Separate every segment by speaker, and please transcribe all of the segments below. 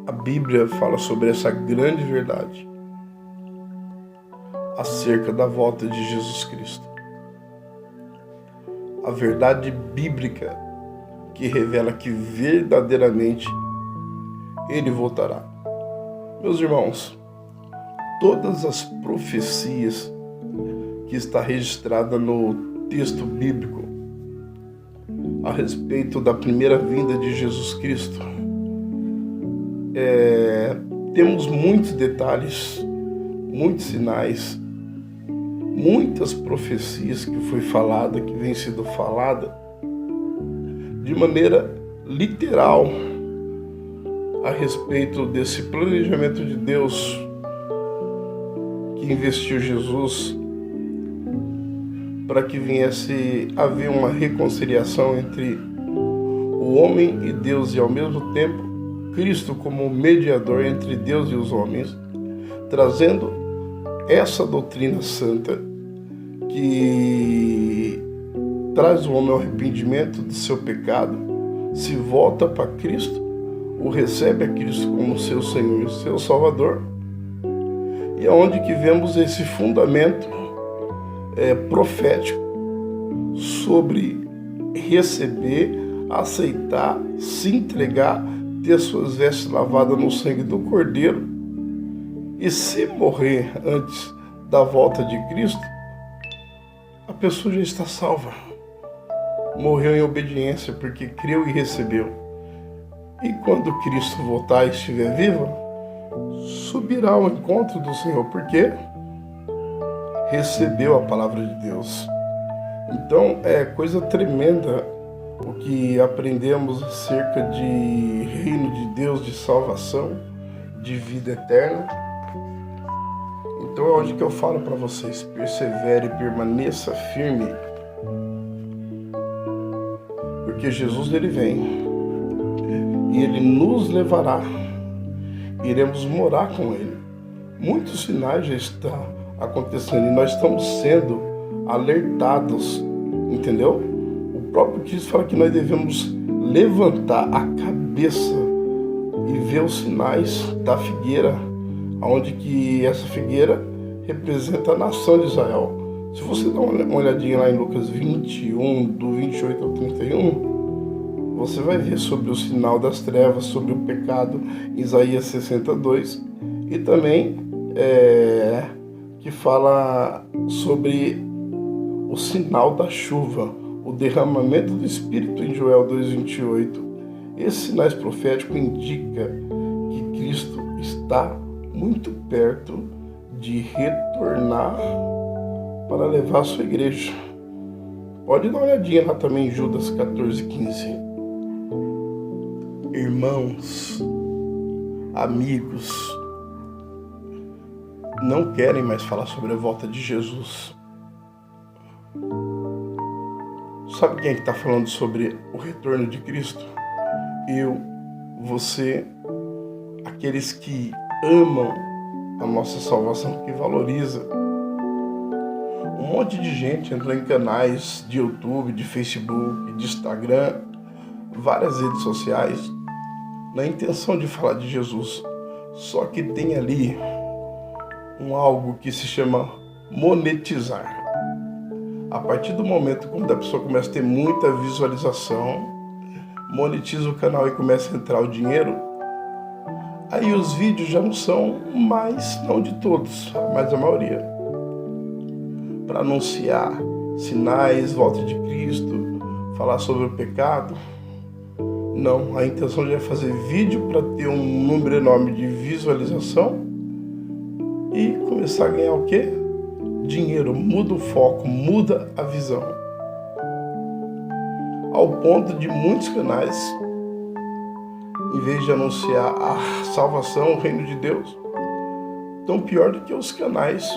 Speaker 1: A Bíblia fala sobre essa grande verdade acerca da volta de Jesus Cristo. A verdade bíblica que revela que verdadeiramente Ele voltará. Meus irmãos, todas as profecias que está registrada no texto bíblico a respeito da primeira vinda de Jesus Cristo, temos muitos detalhes, muitos sinais, muitas profecias que foi falada, que vem sendo falada de maneira literal a respeito desse planejamento de Deus que investiu Jesus para que viesse haver uma reconciliação entre o homem e Deus e ao mesmo tempo Cristo como mediador entre Deus e os homens, trazendo essa doutrina santa que traz o homem ao arrependimento do seu pecado, se volta para Cristo, o recebe a Cristo como seu Senhor e seu Salvador, e é onde que vemos esse fundamento profético sobre receber, aceitar, se entregar, ter suas vestes lavadas no sangue do Cordeiro, e se morrer antes da volta de Cristo, a pessoa já está salva. Morreu em obediência porque creu e recebeu. E quando Cristo voltar e estiver vivo, subirá ao encontro do Senhor, porque recebeu a palavra de Deus. Então é coisa tremenda o que aprendemos acerca de reino de Deus, de salvação, de vida eterna. Então é onde que eu falo para vocês: persevere, permaneça firme, porque Jesus ele vem e ele nos levará, iremos morar com ele. Muitos sinais já estão acontecendo e nós estamos sendo alertados, entendeu? O próprio Cristo fala que nós devemos levantar a cabeça e ver os sinais da figueira, onde que essa figueira representa a nação de Israel. Se você dá uma olhadinha lá em Lucas 21, do 28 ao 31, você vai ver sobre o sinal das trevas, sobre o pecado, Isaías 62, e também que fala sobre o sinal da chuva, o derramamento do Espírito em Joel 2,28. Esses sinais proféticos indicam que Cristo está muito perto de retornar para levar a sua igreja. Pode dar uma olhadinha lá também em Judas 14,15. Irmãos, amigos, não querem mais falar sobre a volta de Jesus. Sabe quem é que está falando sobre o retorno de Cristo? Eu, você, aqueles que amam a nossa salvação, que valoriza. Um monte de gente entra em canais de YouTube, de Facebook, de Instagram, várias redes sociais, na intenção de falar de Jesus. Só que tem ali algo que se chama monetizar. A partir do momento quando a pessoa começa a ter muita visualização, monetiza o canal e começa a entrar o dinheiro, aí os vídeos já não são mais, não de todos, mas a maioria, para anunciar sinais, volta de Cristo, falar sobre o pecado. Não, a intenção já é fazer vídeo para ter um número enorme de visualização e começar a ganhar o quê? Dinheiro. Muda o foco, muda a visão. Ao ponto de muitos canais, em vez de anunciar a salvação, o reino de Deus, tão pior do que os canais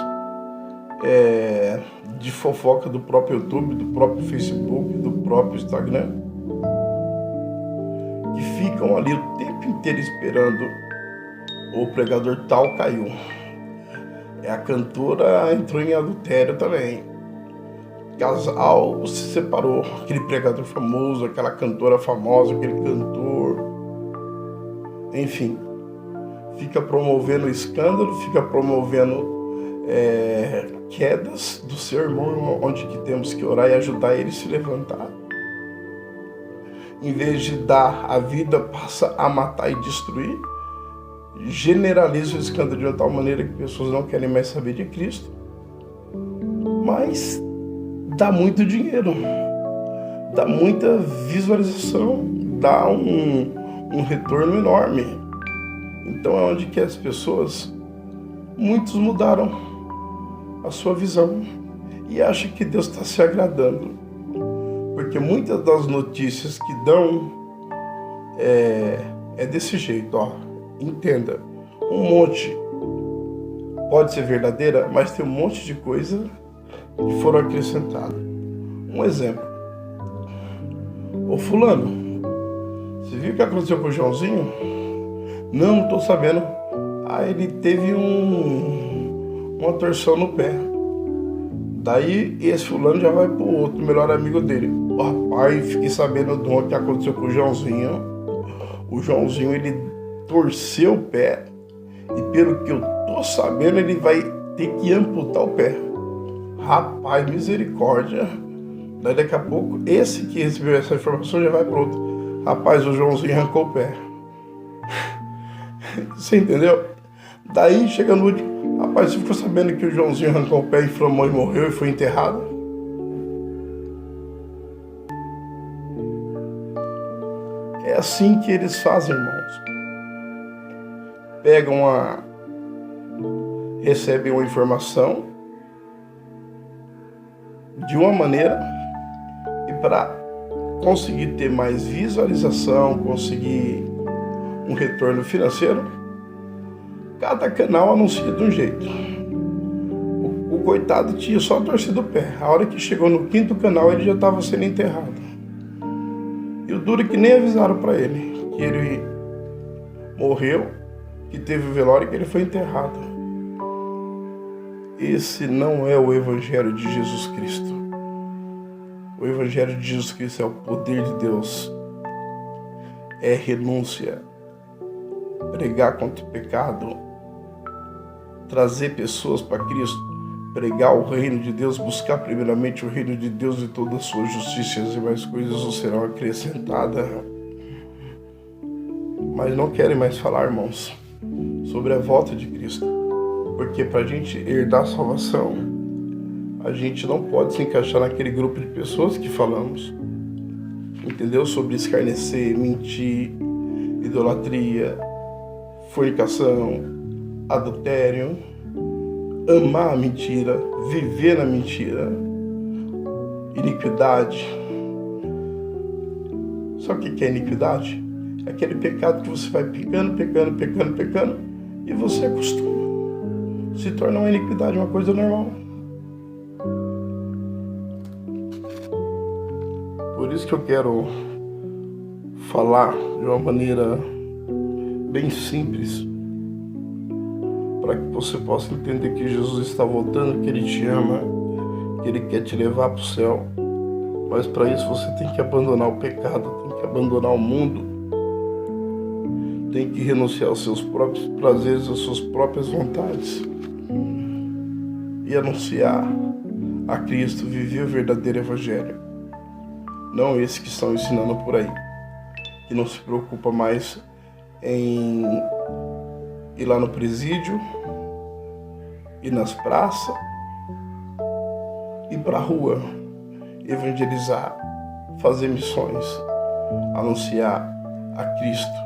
Speaker 1: de fofoca do próprio YouTube, do próprio Facebook, do próprio Instagram, que ficam ali o tempo inteiro esperando o pregador tal caiu. A cantora entrou em adultério também. Casal se separou. Aquele pregador famoso, aquela cantora famosa, aquele cantor. Enfim, fica promovendo escândalo, fica promovendo quedas do seu irmão, onde que temos que orar e ajudar ele a se levantar. Em vez de dar a vida, passa a matar e destruir. Generaliza o escândalo de uma tal maneira que pessoas não querem mais saber de Cristo. Mas dá muito dinheiro, dá muita visualização, dá um retorno enorme. Então é onde que as pessoas, muitos mudaram a sua visão e acham que Deus está se agradando. Porque muitas das notícias que dão é desse jeito, ó. Entenda, um monte pode ser verdadeira, mas tem um monte de coisa que foram acrescentadas. Um exemplo. Ô fulano, você viu o que aconteceu com o Joãozinho? Não estou sabendo. Ele teve uma torção no pé. Daí esse fulano já vai pro outro melhor amigo dele. Rapaz, fiquei sabendo do que aconteceu com o Joãozinho. O Joãozinho, ele torceu o pé. E pelo que eu tô sabendo, ele vai ter que amputar o pé. Rapaz, misericórdia. Daí daqui a pouco, esse que recebeu essa informação já vai pro outro. Rapaz, o Joãozinho arrancou o pé. Você entendeu? Daí chega no último. Rapaz, você ficou sabendo que o Joãozinho arrancou o pé, inflamou e morreu e foi enterrado? É assim que eles fazem, irmãos. Recebem uma informação de uma maneira e para conseguir ter mais visualização, conseguir um retorno financeiro, cada canal anuncia de um jeito. O coitado tinha só torcido o pé. A hora que chegou no 5º canal, ele já estava sendo enterrado. E o duro é que nem avisaram para ele que ele morreu, que teve o velório e que ele foi enterrado. Esse não é o Evangelho de Jesus Cristo. O Evangelho de Jesus Cristo é o poder de Deus. É renúncia. Pregar contra o pecado. Trazer pessoas para Cristo. Pregar o reino de Deus. Buscar primeiramente o reino de Deus e todas as suas justiças, e mais coisas não serão acrescentadas. Mas não querem mais falar, irmãos, sobre a volta de Cristo. Porque para a gente herdar a salvação, a gente não pode se encaixar naquele grupo de pessoas que falamos. Entendeu? Sobre escarnecer, mentir, idolatria, fornicação, adultério, amar a mentira, viver na mentira, iniquidade. Sabe o que é iniquidade? É aquele pecado que você vai pecando e você acostuma. Se torna uma iniquidade, uma coisa normal. Por isso que eu quero falar de uma maneira bem simples, para que você possa entender que Jesus está voltando, que Ele te ama, que Ele quer te levar para o céu. Mas para isso você tem que abandonar o pecado, tem que abandonar o mundo, tem que renunciar aos seus próprios prazeres, às suas próprias vontades e anunciar a Cristo, viver o verdadeiro Evangelho. Não esses que estão ensinando por aí, que não se preocupa mais em ir lá no presídio, ir nas praças, ir para a rua, evangelizar, fazer missões, anunciar a Cristo,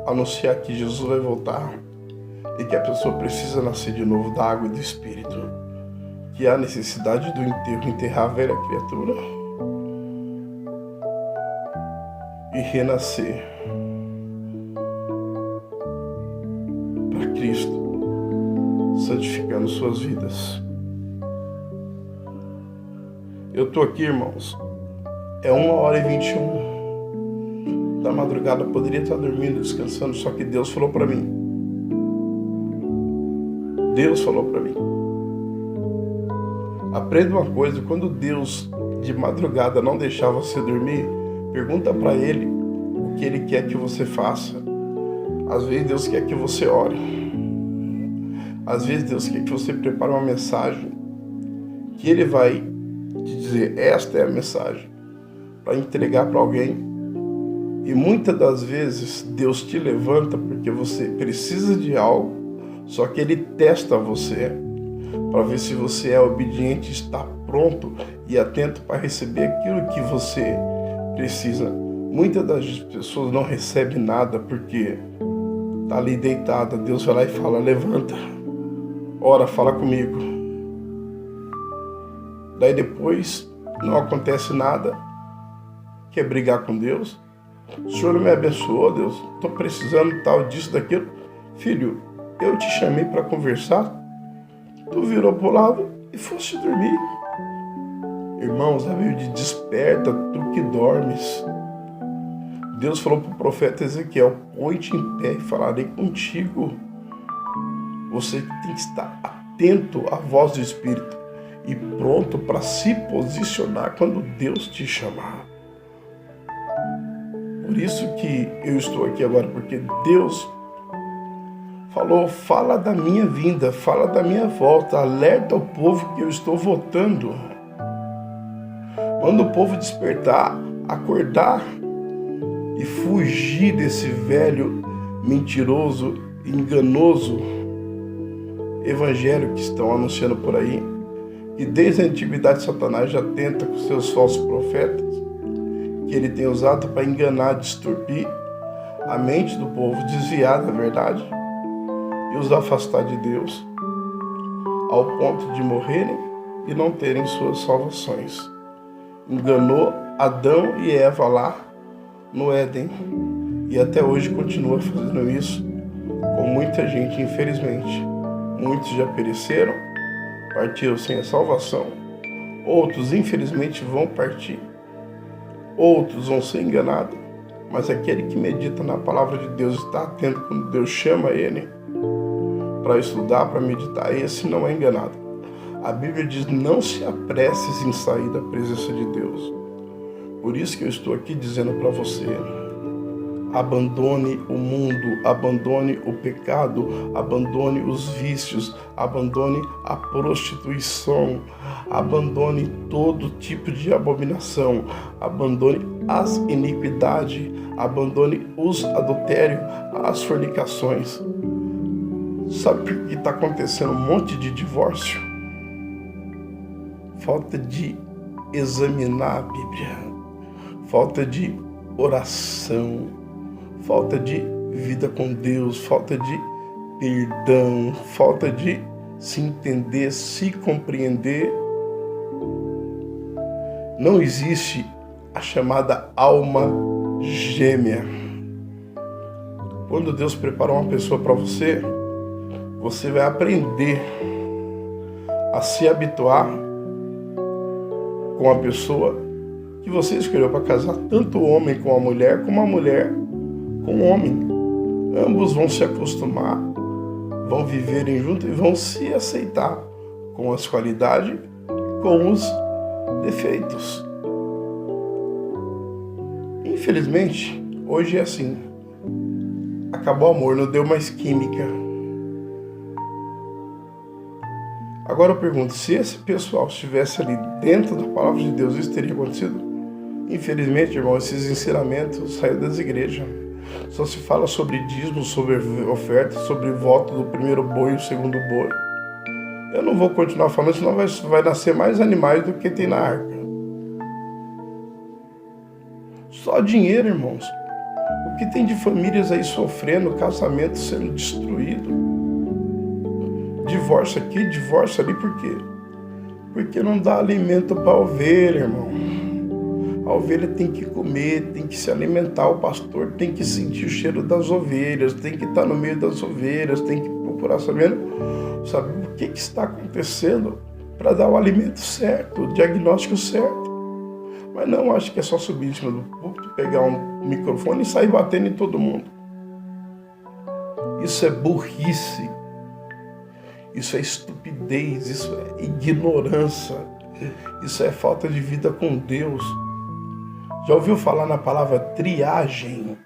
Speaker 1: anunciar que Jesus vai voltar e que a pessoa precisa nascer de novo da água e do Espírito, que há necessidade do enterro, enterrar a velha criatura e renascer para Cristo, santificando suas vidas. Eu estou aqui, irmãos, é 1h21 da madrugada, eu poderia estar dormindo, descansando, só que Deus falou para mim. Deus falou para mim. Aprenda uma coisa, quando Deus de madrugada não deixar você dormir, pergunta para Ele o que Ele quer que você faça. Às vezes Deus quer que você ore. Às vezes Deus quer que você prepare uma mensagem que Ele vai te dizer, esta é a mensagem, para entregar para alguém. E muitas das vezes Deus te levanta porque você precisa de algo, só que Ele testa você para ver se você é obediente, está pronto e atento para receber aquilo que você precisa. Muitas das pessoas não recebem nada porque está ali deitada. Deus vai lá e fala, levanta, ora, fala comigo. Daí depois não acontece nada, quer brigar com Deus. O Senhor me abençoou, Deus, estou precisando tal disso, daquilo. Filho, eu te chamei para conversar, tu virou para o lado e foste dormir. Irmãos, a Bíblia diz, desperta, tu que dormes. Deus falou para o profeta Ezequiel, põe-te em pé e falarei contigo. Você tem que estar atento à voz do Espírito e pronto para se posicionar quando Deus te chamar. Por isso que eu estou aqui agora, porque Deus falou, fala da minha vinda, fala da minha volta, alerta o povo que eu estou voltando. Manda o povo despertar, acordar e fugir desse velho, mentiroso, enganoso evangelho que estão anunciando por aí, que desde a antiguidade Satanás já tenta com seus falsos profetas, que ele tem usado para enganar, distorcer a mente do povo, desviar da verdade e os afastar de Deus, ao ponto de morrerem e não terem suas salvações. Enganou Adão e Eva lá no Éden e até hoje continua fazendo isso com muita gente, infelizmente. Muitos já pereceram, partiram sem a salvação. Outros, infelizmente, vão partir. Outros vão ser enganados. Mas aquele que medita na palavra de Deus, está atento quando Deus chama ele para estudar, para meditar, esse não é enganado. A Bíblia diz, não se apresses em sair da presença de Deus. Por isso que eu estou aqui dizendo para você, abandone o mundo, abandone o pecado, abandone os vícios, abandone a prostituição, abandone todo tipo de abominação, abandone as iniquidades, abandone os adultérios, as fornicações. Sabe por que está acontecendo um monte de divórcio? Falta de examinar a Bíblia, falta de oração, falta de vida com Deus, falta de perdão, falta de se entender, se compreender. Não existe a chamada alma gêmea. Quando Deus preparou uma pessoa para você, você vai aprender a se habituar com a pessoa que você escolheu para casar, tanto o homem com a mulher, como a mulher com o homem. Ambos vão se acostumar, vão viverem juntos e vão se aceitar com as qualidades, com os defeitos. Infelizmente, hoje é assim. Acabou o amor, não deu mais química. Agora eu pergunto, se esse pessoal estivesse ali dentro da palavra de Deus, isso teria acontecido? Infelizmente, irmão, esses ensinamentos saíram das igrejas. Só se fala sobre dízimo, sobre oferta, sobre voto do primeiro boi e o segundo boi. Eu não vou continuar falando, senão vai nascer mais animais do que tem na arca. Só dinheiro, irmãos. O que tem de famílias aí sofrendo, casamento sendo destruído? Divórcio aqui, divórcio ali, por quê? Porque não dá alimento para a ovelha, irmão. A ovelha tem que comer, tem que se alimentar, o pastor tem que sentir o cheiro das ovelhas, tem que estar no meio das ovelhas, tem que procurar saber o que está acontecendo para dar o alimento certo, o diagnóstico certo. Mas não acho que é só subir em cima do púlpito, pegar um microfone e sair batendo em todo mundo. Isso é burrice. Isso é estupidez, isso é ignorância, isso é falta de vida com Deus. Já ouviu falar na palavra triagem?